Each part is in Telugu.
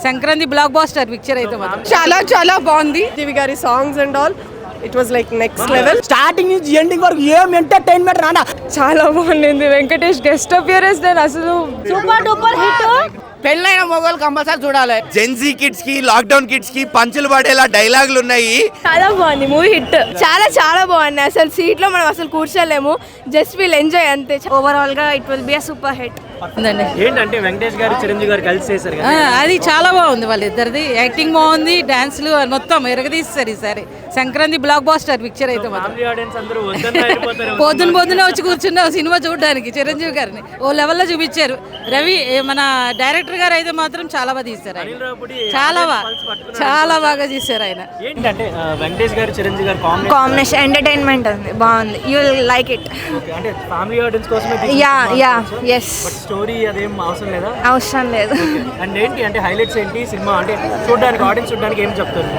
సంక్రాంతి బ్లాక్ బాస్టర్ పిక్చర్ అయితే మాత్రం చాలా చాలా బాగుంది. జీవి గారి songs and all it was like next level. Starting నుంచి ఎండింగ్ వరకు ఏం ఎంటర్టైన్మెంట్ రానా, చాలా బాగుంది. వెంకటేష్ గెస్ట్ అపియరెన్స్ నేను అసలు సూపర్ డూపర్ హిట్. పెళ్ళైన మొగోళ్ళు కంపల్సరీ చూడాలి. జెన్జీ కిడ్స్ కి, లాక్డౌన్ కిడ్స్ కి పంచులు పడేలా డైలాగులు ఉన్నాయి. చాలా బాగుంది మూవీ, హిట్. చాలా చాలా బాగుంది. అసలు సీట్ లో మనం అసలు కూర్చోలేము, జస్ట్ వీల్ ఎంజాయ్ అంతే. ఓవరాల్ గా it will be a super hit. ఏంటంటే వెంకటేష్ గారు చిరంజీవి గారు కలిసి చేశారు కదా, అది చాలా బాగుంది. వాళ్ళిద్దరిది యాక్టింగ్ బాగుంది, డాన్స్లు మొత్తం ఎరగదీస్తారు ఈసారి. సంక్రాంతి బ్లాక్ బాస్టర్ పిక్చర్ అయితే మాత్రం ఫ్యామిలీ ఆడియన్స్ అందరూ వద్దన్నా వెళ్ళిపోతారు. పొద్దున వచ్చి కూర్చున్నాం సినిమా చూడడానికి. చిరంజీవి గారిని ఓ లెవెల్లో చూపించారు. రవి మన డైరెక్టర్ గారు అయితే మాత్రం చాలా బాగా తీస్తారు. చాలా బాగా తీశారు ఆయన. ఏంటంటే వెంకటేష్ గారు చిరంజీవి గారు కాంబినేషన్ ఎంటర్టైన్మెంట్ ఉంది, బాగుంది. You will like it. అంటే ఫ్యామిలీ ఆడియన్స్ కోసమే. Yeah yes. స్టోరీ అదేం అవసరం లేదా? అవసరం లేదు. అండ్ ఏంటి అంటే హైలైట్స్ ఏంటి సినిమా అంటే చూడడానికి, ఆడియన్స్ చూడడానికి ఏం చెప్తారు?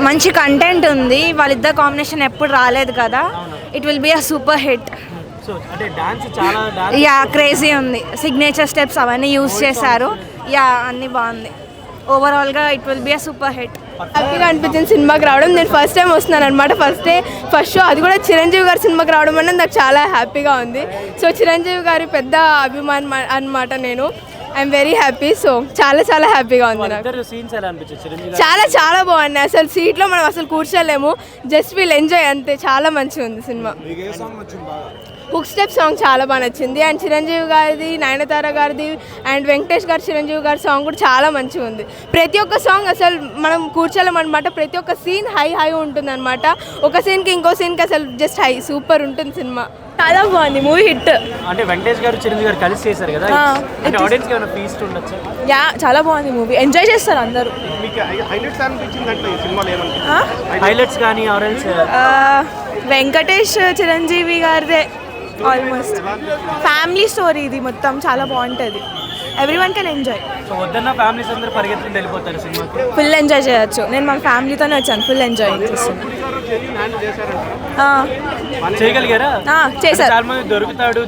మంచి కంటెంట్ ఉంది. వాళ్ళిద్దరు కాంబినేషన్ ఎప్పుడు రాలేదు కదా, it will be a super hit. So అంటే డాన్స్ చాలా యా క్రేజీ ఉంది. సిగ్నేచర్ స్టెప్స్ అవన్నీ యూజ్ చేశారు. యా అన్నీ బాగుంది. ఓవరాల్ గా it will be a super hit. హ్యాపీగా అనిపించింది సినిమాకి రావడం. నేను ఫస్ట్ టైం వస్తున్నాను అనమాట. ఫస్ట్ షో, అది కూడా చిరంజీవి గారి సినిమాకి రావడం అనేది నాకు చాలా హ్యాపీగా ఉంది. సో చిరంజీవి గారి పెద్ద అభిమానం అనమాట నేను. I'm very happy. సో చాలా చాలా హ్యాపీగా ఉంది నాకు. చాలా చాలా బాగుంది. అసలు సీట్లో మనం అసలు కూర్చోలేము, జస్ట్ వీల్ ఎంజాయ్ అంతే. చాలా మంచిగా ఉంది సినిమా. హుక్ స్టెప్ సాంగ్ చాలా బాగా నచ్చింది. అండ్ చిరంజీవి గారిది, నయనతార గారిది అండ్ వెంకటేష్ గారి చిరంజీవి గారి సాంగ్ కూడా చాలా మంచిగా ఉంది. ప్రతి ఒక్క సాంగ్ అసలు మనం కూర్చోలేమన్నమాట. ప్రతి ఒక్క సీన్ హై ఉంటుంది అనమాట. ఒక సీన్కి ఇంకో సీన్కి అసలు జస్ట్ హై సూపర్ ఉంటుంది సినిమా. చాలా బాగుంది మూవీ, హిట్. అంటే వెంకటేష్ గారు చిరంజీవి గారు కలిసి చేశారు కదా, అంటే ఆడియన్స్ కి ఏమైనా ఫీస్ట్ ఉండొచ్చు? యా చాలా బాగుంది మూవీ, ఎంజాయ్ చేస్తారు అందరూ. హైలైట్స్ కానీ ఆరెంజ్ వెంకటేష్ చిరంజీవి గారిదే ఆల్మోస్ట్ ఫ్యామిలీ స్టోరీ. ఇది మొత్తం చాలా బాగుంటుంది. Everyone can enjoy. సో వద్దన్న ఫ్యామిలీస్ అందరూ పరిగెత్తుకుంటూ వెళ్ళిపోతారు సినిమాకి. ఫుల్ ఎంజాయ్ చేయొచ్చు. నేను మా ఫ్యామిలీతోనే వచ్చాను, ఫుల్ ఎంజాయ్ చేస్తాను. చేయగలిగారా? చేశారు. చాలా మంది దొరుకుతాడు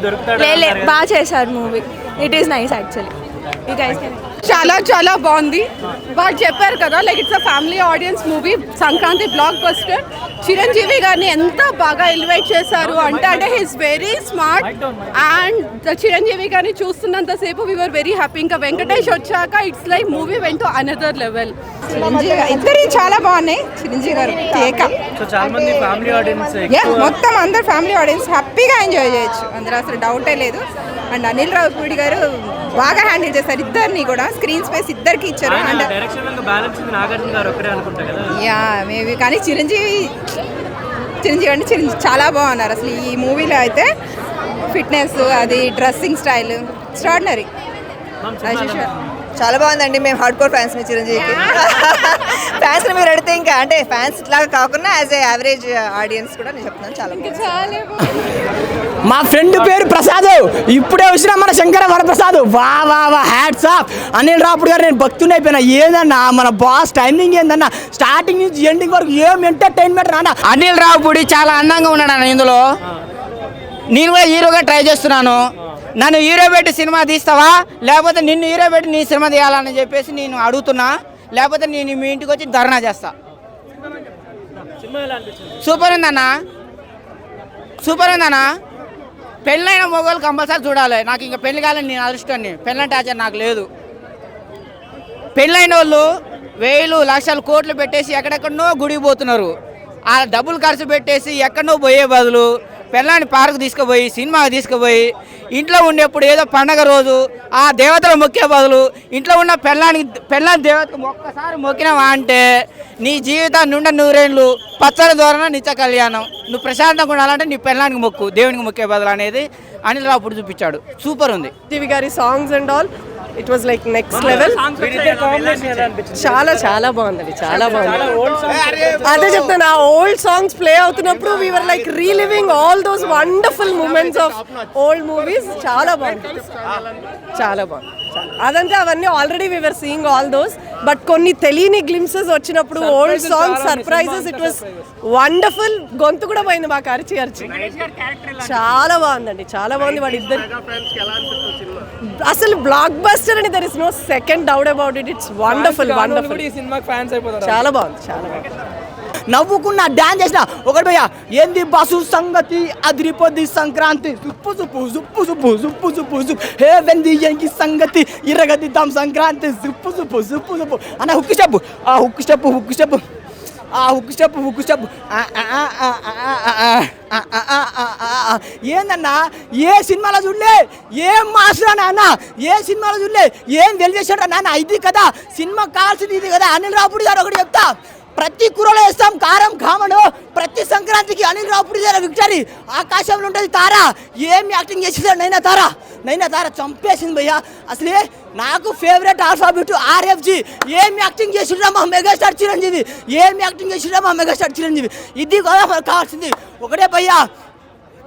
బాగా చేశారు movie. It is nice actually. You guys can. చాలా చాలా బాగుంది. వాళ్ళు చెప్పారు కదా, like it's a family audience movie, Sankranti block buster. Chiranjeevi గారిని ఎంత బాగా ఎలివేట్ చేశారు అంటే he's very smart. And Chiranjeevi గారిని చూస్తున్నంతసేపు వీఆర్ వెరీ హ్యాపీ. ఇంకా వెంకటేష్ వచ్చాక it's like movie went to another level. ఇద్దరు చాలా బాగున్నాయి. చిరంజీవి గారు కేక. చాలా మంది ఫ్యామిలీ ఆడియన్స్, మొత్తం అందరు ఫ్యామిలీ ఆడియన్స్ హ్యాపీగా ఎంజాయ్ చేయొచ్చు, అందులో అసలు డౌటే లేదు. అండ్ అనిల్ రావిపూడి గారు బాగా హ్యాండిల్ చేశారు ఇద్దరిని కూడా. స్క్రీన్ స్పేస్ ఇద్దరికి ఇచ్చారు. అండ్ యా మేబీ కానీ చిరంజీవి చాలా బాగున్నారు అసలు ఈ మూవీలో అయితే. ఫిట్నెస్, అది డ్రెస్సింగ్ స్టైల్ ఎక్స్ట్రాడినరీ. చాలా బాగుందండి. మేము హార్డ్ కోర్ ఫ్యాన్స్ మీ చిరంజీవికి. ఫ్యాన్స్ మీరు అడిగితే ఇంకా అంటే ఫ్యాన్స్ లాగా కాకుండా యాజ్ ఏ యావరేజ్ ఆడియన్స్ కూడా నేను చెప్తున్నాను చాలా బాగుంది. మా ఫ్రెండ్ పేరు ప్రసాద్, ఇప్పుడే వచ్చిన మన శంకర వరప్రసాద్. వా వా వా హ్యాట్స్ ఆఫ్. అనిల్ రాపుడు గారు నేను భక్తుని అయిపోయినా. ఏందన్నా మన బాస్ టైమింగ్ ఏందన్నా, స్టార్టింగ్ నుంచి ఎండింగ్ వరకు ఏం ఎంటర్టైన్మెంట్ రానా. అనిల్ రాపుడి చాలా అందంగా ఉన్నాడు అన్న ఇందులో. నేను కూడా హీరోగా ట్రై చేస్తున్నాను. నన్ను హీరో పెట్టి సినిమా తీస్తావా, లేకపోతే నిన్ను హీరో పెట్టి నీ సినిమా తీయాలని చెప్పేసి నేను అడుగుతున్నా. లేకపోతే నేను మీ ఇంటికి వచ్చి ధర్నా చేస్తా. సూపర్ ఉందన్నా, సూపర్ ఉందన్నా. పెళ్ళైన మొగోళ్ళు కంపల్సరీ చూడాలి. నాకు ఇంకా పెళ్లి కాలని నేను అదృష్టాన్ని, పెళ్ళంటే ఆచారం నాకు లేదు. పెళ్ళైన వాళ్ళు వేలు లక్షలు కోట్లు పెట్టేసి ఎక్కడెక్కడనో గుడికి పోతున్నారు. ఆ డబ్బులు ఖర్చు పెట్టేసి ఎక్కడనో పోయే బదులు పెళ్ళాన్ని పార్కు తీసుకుపోయి, సినిమాకి తీసుకుపోయి, ఇంట్లో ఉండేప్పుడు ఏదో పండగ రోజు ఆ దేవతలు మొక్కే బదులు ఇంట్లో ఉన్న పెళ్ళాన్ని దేవతకు ఒక్కసారి మొక్కినావా అంటే నీ జీవితాన్ని నుండి 100 ఏళ్ళు పచ్చల ద్వారా నిత్య కళ్యాణం. నువ్వు ప్రశాంతంగా ఉండాలంటే నీ పెళ్ళానికి మొక్కు, దేవునికి మొక్కే బదులు అనేది అనిల్ రాపుడు చూపించాడు. సూపర్ ఉంది. జీవి గారి songs and all it was like next level. చాలా చాలా బాగుందండి, చాలా బాగుంది. అదే చెప్తాను, ఆ ఓల్డ్ సాంగ్స్ ప్లే అవుతున్నప్పుడు we're like reliving all those wonderful moments of old movies. చాలా బాగుంది, చాలా బాగుంది. అదంటే అవన్నీ already we're seeing all those, but కొన్ని తెలియని గ్లిమ్సెస్ వచ్చినప్పుడు old songs surprises, it was wonderful. గొంతు కూడా పోయింది మాకు అరిచి. చాలా బాగుందండి, చాలా బాగుంది. వాడిద్దరు అసలు బ్లాక్ బస్టర్ అని there is no second doubt about it. It's wonderful wonderful. ఈ సినిమాకి ఫ్యాన్స్ అయిపోతారు. చాలా బాగుంది, చాలా బాగుంది. నవ్వుకున్నా, డాన్స్ చేసిన ఒకటి భయ్యా, ఏంది బస్సు సంగతి అదిరిపోద్ది సంక్రాంతి, సుప్పు సుప్పు సుప్పు సుప్పు సుప్పు సుప్పు సుప్పు హే వెంది ఎంకి సంగతి ఇరగదిద్దాం సంక్రాంతి, సుప్పు సుప్పు సుప్పు సుప్పు అన్న హుక్కు స్టెప్, ఆ హుక్కు స్టెప్ హుక్కు స్టెప్ ఆ హుక్కు స్టెప్ హుక్కు స్టెప్ ఏందన్నా ఏ సినిమాలో చూడలే, ఏం మాస్టర్ నాన్న, ఏ సినిమాలో చూడలే, ఏం తెలియజేశాడు నాన్న, ఇది కదా సినిమా కావాల్సింది, ఇది కదా. అనిల్ రావుపూడి గారు ఒకటి చెప్తా, ప్రతి కూరలో వేస్తాం కారం కామను, ప్రతి సంక్రాంతికి అనిల్ రావుపూడి గారు విక్టరీ, ఆకాశంలో ఉంటుంది తార, ఏం యాక్టింగ్ చేసేసాడు నైనా తార చంపేసింది భయ్యా. అసలే నాకు ఫేవరెట్ ఆల్ఫాబెట్ RFG, ఏం యాక్టింగ్ చేసిరా మా మెగాస్టార్ చిరంజీవి, ఇది కదా మనకు కావాల్సింది. ఒకటే భయ్యా,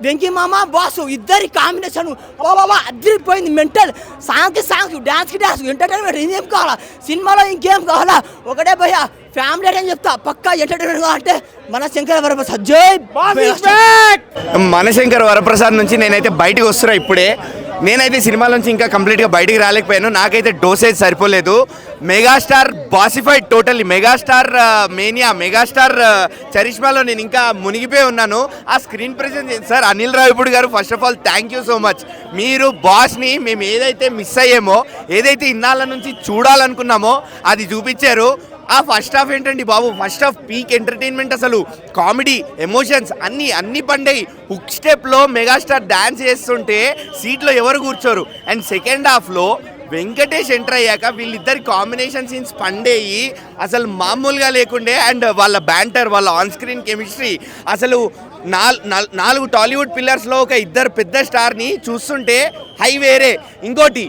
వెంకీ మామ బాసు ఇద్దరి కాంబినేషన్ బాబా అదిరిపోయింది. మెంటల్ సాంగ్కి డాన్స్కి డాన్స్, ఎంటర్టైన్మెంట్ ఇదేం కావాలా సినిమాలో, ఇంకేం కావాలా. ఒకటే భయ్యా, ఫ్యామిలీ అని చెప్తా, పక్కా ఎంటర్టైన్మెంట్ కావాలంటే మన శంకర్ వరప్రసాద్. జై మనశంకర్ వరప్రసాద్ నుంచి నేనైతే బయటకు వస్తున్నా ఇప్పుడే. నేనైతే సినిమాల నుంచి ఇంకా కంప్లీట్గా బయటికి రాలేకపోయాను. నాకైతే డోసేజ్ సరిపోలేదు. Megastar bossified, totally megastar mania, megastar చరిష్మాలో నేను ఇంకా మునిగిపోయి ఉన్నాను. ఆ screen presence sir Anil Ravipudi గారు, first of all thank you so much. మీరు బాస్ని మేము ఏదైతే మిస్ అయ్యామో, ఏదైతే ఇన్నాళ్ళ నుంచి చూడాలనుకున్నామో అది చూపించారు. ఆ ఫస్ట్ హాఫ్ ఏంటండి బాబు, ఫస్ట్ హాఫ్ పీక్ ఎంటర్టైన్మెంట్, అసలు కామెడీ, ఎమోషన్స్ అన్నీ పండాయి. హుక్ స్టెప్లో మెగాస్టార్ డ్యాన్స్ చేస్తుంటే సీట్లో ఎవరు కూర్చోరు. అండ్ సెకండ్ హాఫ్లో వెంకటేష్ ఎంటర్ అయ్యాక వీళ్ళిద్దరి కాంబినేషన్ సీన్స్ పండేయి అసలు మామూలుగా లేకుండే. అండ్ వాళ్ళ బ్యాంటర్, వాళ్ళ ఆన్ స్క్రీన్ కెమిస్ట్రీ, అసలు 4 టాలీవుడ్ పిల్లర్స్లో ఒక ఇద్దరు పెద్ద స్టార్ని చూస్తుంటే హై వేరే. ఇంకోటి,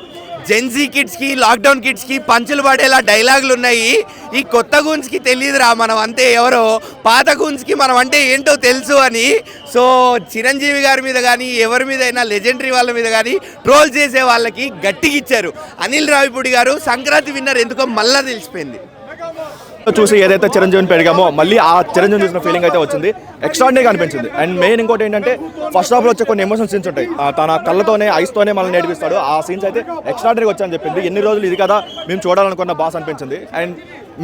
జెన్జీ కిడ్స్కి, లాక్డౌన్ కిడ్స్కి పంచులు పడేలా డైలాగులు ఉన్నాయి. ఈ కొత్త గూన్స్కి తెలియదురా మనం అంతే ఎవరో, పాత గూన్స్కి మనం అంటే ఏంటో తెలుసు అని. సో చిరంజీవి గారి మీద కానీ ఎవరి మీద అయినా లెజెండరీ వాళ్ళ మీద కానీ ట్రోల్ చేసే వాళ్ళకి గట్టిగా ఇచ్చారు. అనిల్ రావిపూడి గారు సంక్రాంతి విన్నర్ ఎందుకో మళ్ళీ తెలిసిపోయింది. చూసి ఏదైతే చిరంజీవిని పెరిగామో మళ్ళీ ఆ చిరంజీవి చూసిన ఫీలింగ్ అయితే వచ్చింది. ఎక్స్ట్రాడినరీగా అనిపించింది. అండ్ మెయిన్ ఇంకోటి ఏంటంటే ఫస్ట్ హాఫ్లో వచ్చే కొన్ని ఎమోషనల్ సీన్స్ ఉంటాయి, తన కళ్ళతోనే ఐస్తోనే మనల్ని నేర్పిస్తాడు. ఆ సీన్స్ అయితే ఎక్స్ట్రాడినరీగా వచ్చాయని చెప్పింది. ఎన్ని రోజులు ఇది కదా మేము చూడాలనుకున్న బాస్ అనిపించింది. అండ్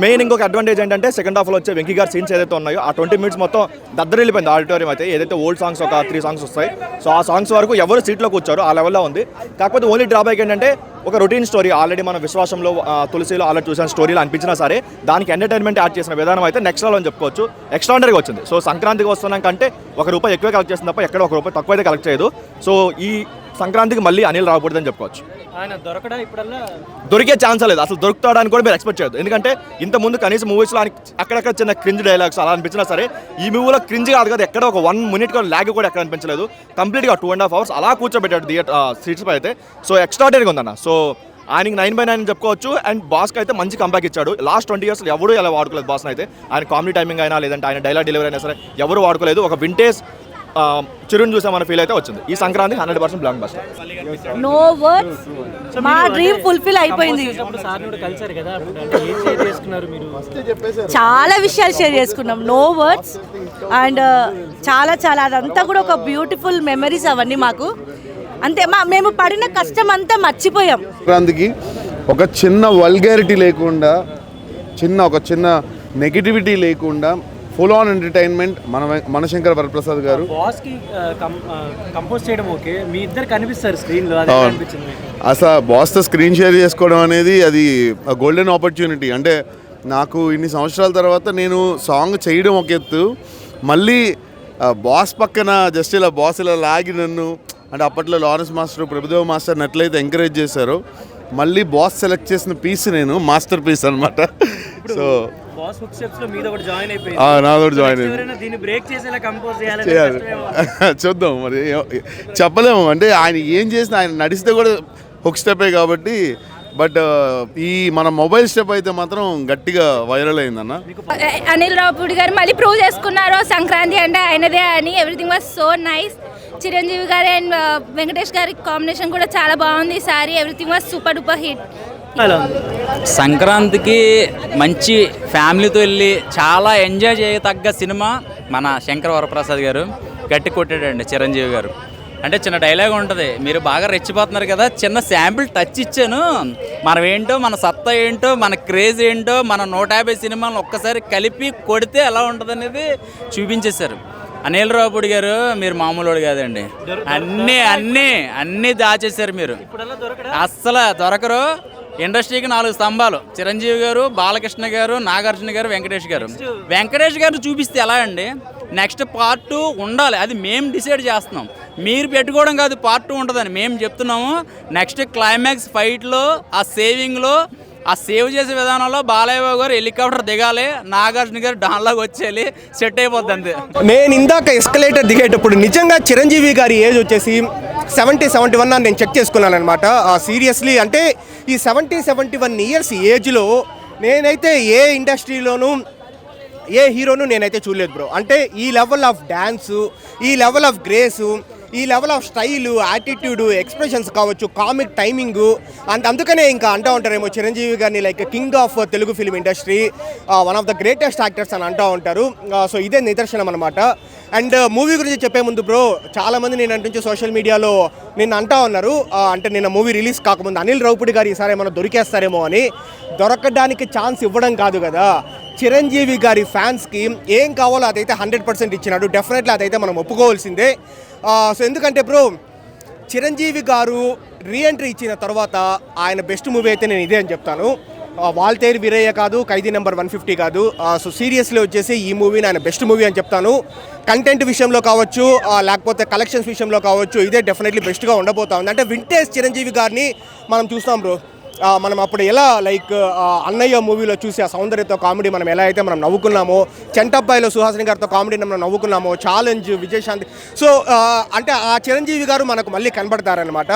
మెయిన్ ఇంకొక అడ్వాంటేజ్ ఏంటంటే సెకండ్ హాఫ్లో వచ్చే వెంకీ గారి సీన్స్ ఏదైతే ఉన్నాయో ఆ 20 minutes మొత్తం దద్దరిల్లిపోయింది ఆడిటోరియం అయితే. ఏదైతే ఓల్డ్ సాంగ్స్ ఒక 3 songs వస్తాయి, సో ఆ సాంగ్స్ వరకు ఎవరు సీట్లో కూర్చోరు, ఆ లెవెల్లో ఉంది. కాకపోతే ఓన్లీ డ్రాబ్యాక్ ఏంటంటే ఒక రొటీన్ స్టోరీ, ఆల్రెడీ మనం విశ్వాసంలో తులసిలో ఆల్రెడీ చూసిన స్టోరీలో అనిపించినా సరే దానికి ఎంటర్టైన్మెంట్ యాడ్ చేసిన విధానం అయితే నెక్స్ట్ లెవెల్ అని చెప్పుకోవచ్చు. ఎక్స్ట్రాడినరీగా వచ్చింది. సో సంక్రాంతికి వస్తున్నాం కంటే ₹1 ఎక్కువ కలెక్ట్ చేస్తుంది తప్ప ఎక్కడ ₹1 తక్కువ అయితే కలెక్ట్ చేయదు. సో ఈ సంక్రాంతికి మళ్ళీ అనిల్ రావకూడదని చెప్పుకోవచ్చు. ఆయన దొరకడా ఇప్పుడల్లా దొరికే ఛాన్స్ లేదు, అసలు దొరుకుతాడని కూడా మీరు ఎక్స్పెక్ట్ చేయదు. ఎందుకంటే ఇంతకుముందు కనీసం మూవీస్లో అక్కడక్కడ చిన్న క్రింజ్ డైలాగ్స్ అలా అనిపించినా సరే ఈ మూవీలో క్రింజ్ కాదు కదా, ఎక్కడ ఒక 1 minute కూడా ల్యాగ్ కూడా ఎక్కడ అనిపించలేదు. కంప్లీట్గా 2.5 hours అలా కూర్చోబెట్టాడు సీట్స్ పై అయితే. సో ఎక్స్ట్రాడినరీగా ఉందన్న. సో ఆయనకి 9/9 అని చెప్పుకోవచ్చు. అండ్ బాస్కి అయితే మంచి కంబ్యాక్ ఇచ్చాడు. లాస్ట్ 20 years ఎవరు ఎలా వాడుకోలేదు బాస్ని అయితే. ఆయన కామెడీ టైమింగ్ అయినా లేదంటే ఆయన డైలాగ్ డెలివరీ అయినా సరే ఎవరు వాడుకోలేదు. ఒక వింటేజ్ చిరుని చూసామన్న ఫీల్ అయితే వచ్చింది. ఈ Sankranti 100% blockbuster. No words, మా డ్రీమ్ ఫుల్ఫిల్ అయిపోయింది. కలిసారు కదా, ఏం షేర్ చేసుకున్నారు మీరు? చాలా విషయాలు షేర్ చేసుకున్నాం, నో వర్డ్స్. అండ్ చాలా అదంతా కూడా ఒక బ్యూటిఫుల్ మెమరీస్ అవన్నీ మాకు. అంతే, మేము పడిన కష్టం అంతా మర్చిపోయాం. సంక్రాంతికి ఒక చిన్న వల్గారిటీ లేకుండా, ఒక చిన్న నెగిటివిటీ లేకుండా full on entertainment Manashankar Varaprasad గారు. బాస్కి కంపోజ్ చేయడం ఓకే, మీ ఇద్దరు కనిపిస్తారు స్క్రీన్లో, అది అనిపించింది. అసలు బాస్తో స్క్రీన్ షేర్ చేసుకోవడం అనేది అది గోల్డెన్ ఆపర్చునిటీ. అంటే నాకు ఇన్ని సంవత్సరాల తర్వాత నేను సాంగ్ చేయడం ఒక ఎత్తు, మళ్ళీ బాస్ పక్కన జస్ట్ ఇలా బాస్ ఇలా లాగి నన్ను, అంటే అప్పట్లో లారెన్స్ మాస్టర్, ప్రభుదేవ మాస్టర్ని ఎట్లయితే ఎంకరేజ్ చేశారో మళ్ళీ బాస్ సెలెక్ట్ చేసిన పీస్ నేను మాస్టర్ పీస్ అనమాట. సో బాస్ హుక్ స్టెప్స్ లో మీది ఒకటి జాయిన్ అయిపోయింది, నాదొకటి జాయిన్ అయింది. దీన్ని బ్రేక్ చేసేలా కంపోజ్ చేయాలి, చూద్దాం మరి, చెప్పలేము. అంటే ఆయన ఏం చేసినా, ఆయన నడిస్తే కూడా హుక్ స్టెప్పే కాబట్టి. బట్ ఈ మన మొబైల్ స్టెప్ అయితే మాత్రం గట్టిగా వైరల్ అయిందన్న. అనిల్ రావుపూడి గారు మళ్ళీ ప్రూవ్ చేసుకున్నారు సంక్రాంతి అంటే ఆయనదే అని. Everything was so nice. Chiranjeevi గారు అండ్ వెంకటేష్ గారి కాంబినేషన్ కూడా చాలా బాగుంది ఈసారి. Everything was super duper hit. సంక్రాంతికి మంచి ఫ్యామిలీతో వెళ్ళి చాలా ఎంజాయ్ చేయతగ్గ సినిమా మన శంకర్ వరప్రసాద్ గారు. గట్టి కొట్టాడండి చిరంజీవి గారు. అంటే చిన్న డైలాగ్ ఉంటుంది, మీరు బాగా రెచ్చిపోతున్నారు కదా, చిన్న శాంపిల్ టచ్ ఇచ్చాను, మనం ఏంటో మన సత్తా ఏంటో మన క్రేజ్ ఏంటో మన 150 సినిమాలను ఒక్కసారి కలిపి కొడితే ఎలా ఉంటుంది అనేది చూపించేశారు. అనిల్ రావుపూడి గారు మీరు మామూలు కాదండి, అన్నీ దాచేశారు మీరు, అస్సలు దొరకరు. ఇండస్ట్రీకి 4 స్తంభాలు చిరంజీవి గారు, బాలకృష్ణ గారు, నాగార్జున గారు, వెంకటేష్ గారు చూపిస్తే ఎలా అండి? నెక్స్ట్ పార్ట్ 2 ఉండాలి, అది మేము డిసైడ్ చేస్తున్నాం, మీరు పెట్టుకోవడం కాదు. పార్ట్ 2 ఉంటుందని మేము చెప్తున్నాము. నెక్స్ట్ క్లైమాక్స్ ఫైట్లో ఆ సేవింగ్లో ఆ సేవ్ చేసే విధానంలో బాలయ్య బాబు గారు హెలికాప్టర్ దిగాలి, నాగార్జున గారు డాన్లాగా వచ్చేయాలి, సెట్ అయిపోద్ది అంతే. నేను ఇందాక ఎస్కలేటర్ దిగేటప్పుడు నిజంగా చిరంజీవి గారి ఏజ్ వచ్చేసి 71 అని నేను చెక్ చేసుకున్నాను అనమాట. సీరియస్లీ అంటే ఈ 71 ఇయర్స్ ఏజ్లో నేనైతే ఏ ఇండస్ట్రీలోనూ ఏ హీరోను నేనైతే చూడలేదు బ్రో. అంటే ఈ లెవెల్ ఆఫ్ డ్యాన్సు, ఈ లెవెల్ ఆఫ్ గ్రేసు, ఈ level of style, attitude, expressions కావచ్చు, కామిక్ టైమింగు, అందుకనే ఇంకా అంటూ ఉంటారేమో చిరంజీవి గారిని like king of Telugu film industry, one of the greatest actors అని అంటూ ఉంటారు. సో ఇదే నిదర్శనం అనమాట. అండ్ మూవీ గురించి చెప్పే ముందు బ్రో, చాలామంది నేను అంటుంచే సోషల్ మీడియాలో నిన్న అంటూ ఉన్నారు, అంటే నిన్న మూవీ రిలీజ్ కాకముందు అనిల్ రావుపూడి గారు ఈసారి ఏమైనా దొరికేస్తారేమో అని. దొరకడానికి ఛాన్స్ ఇవ్వడం కాదు కదా, చిరంజీవి గారి ఫ్యాన్స్కి ఏం కావాలో అదైతే 100% ఇచ్చినాడు. డెఫినెట్లీ అదైతే మనం ఒప్పుకోవాల్సిందే. సో ఎందుకంటే బ్రో, చిరంజీవి గారు రీఎంట్రీ ఇచ్చిన తర్వాత ఆయన బెస్ట్ మూవీ అయితే నేను ఇదే అని చెప్తాను. వాల్తేరు వీరయ్య కాదు, ఖైదీ నెంబర్ 150 కాదు. సో సీరియస్లీ వచ్చేసి ఈ మూవీని ఆయన బెస్ట్ మూవీ అని చెప్తాను. కంటెంట్ విషయంలో కావచ్చు, లేకపోతే కలెక్షన్స్ విషయంలో కావచ్చు, ఇదే డెఫినెట్లీ బెస్ట్గా ఉండబోతా ఉంది. అంటే వింటేజ్ చిరంజీవి గారిని మనం చూస్తాం బ్రో. మనం అప్పుడు ఎలా లైక్ అన్నయ్య మూవీలో చూసి ఆ సౌందర్యతో కామెడీ మనం ఎలా అయితే మనం నవ్వుకున్నామో, చెంటబ్బాయిలో సుహాసిని గారితో కామెడీ మనం నవ్వుకున్నామో, ఛాలెంజ్, విజయశాంతి, సో అంటే ఆ చిరంజీవి గారు మనకు మళ్ళీ కనబడతారనమాట.